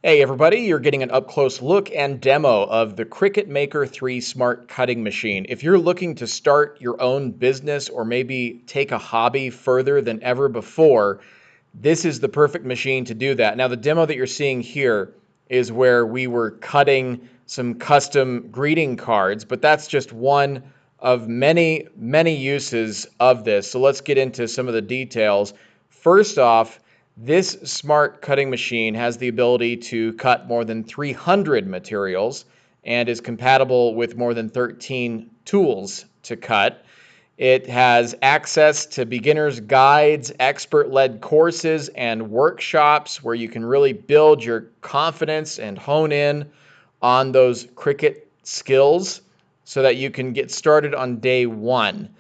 Hey everybody, you're getting an up-close look and demo of the Cricut Maker 3 Smart Cutting Machine. If you're looking to start your own business or maybe take a hobby further than ever before, this is the perfect machine to do that. Now, the demo that you're seeing here is where we were cutting some custom greeting cards, but that's just one of many, many uses of this. So let's get into some of the details. First off, this smart cutting machine has the ability to cut more than 300 materials and is compatible with more than 13 tools to cut. It has access to beginners' guides, expert-led courses, and workshops where you can really build your confidence and hone in on those Cricut skills so that you can get started on day one.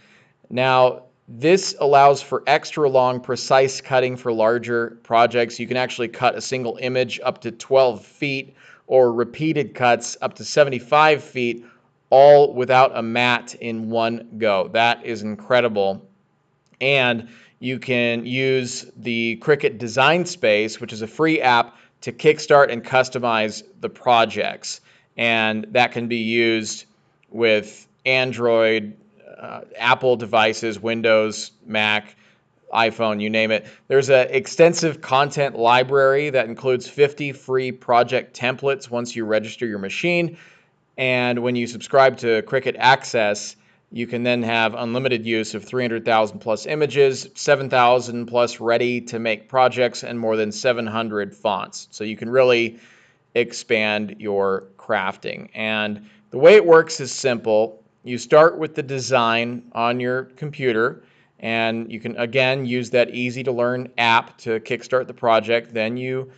Now, this allows for extra long, precise cutting for larger projects. You can actually cut a single image up to 12 feet or repeated cuts up to 75 feet, all without a mat in one go. That is incredible. And you can use the Cricut Design Space, which is a free app, to kickstart and customize the projects. And that can be used with Android, Apple devices, Windows, Mac, iPhone, you name it. There's an extensive content library that includes 50 free project templates once you register your machine. And when you subscribe to Cricut Access, you can then have unlimited use of 300,000 plus images, 7,000 plus ready to make projects, and more than 700 fonts. So you can really expand your crafting. And the way it works is simple. You start with the design on your computer, and you can again use that easy to learn app to kickstart the project. Then you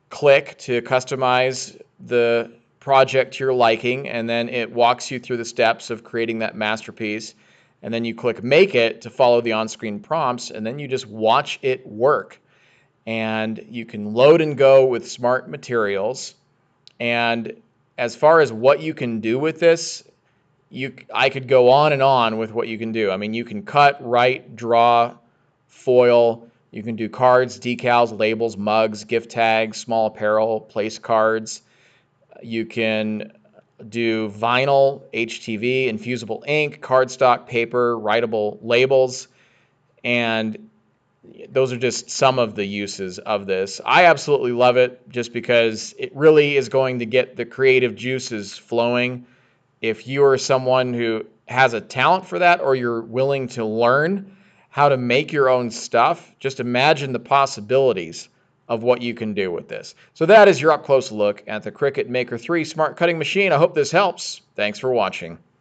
click to customize the project to your liking, and then it walks you through the steps of creating that masterpiece. And then you click Make It to follow the on-screen prompts, and then you just watch it work. And you can load and go with smart materials. And as far as what you can do with this, I could go on and on with what you can do. I mean, you can cut, write, draw, foil. You can do cards, decals, labels, mugs, gift tags, small apparel, place cards. You can do vinyl, HTV, infusible ink, cardstock, paper, writable labels, and those are just some of the uses of this. I absolutely love it just because it really is going to get the creative juices flowing. If you are someone who has a talent for that, or you're willing to learn how to make your own stuff, just imagine the possibilities of what you can do with this. So that is your up close look at the Cricut Maker 3 Smart Cutting Machine. I hope this helps. Thanks for watching.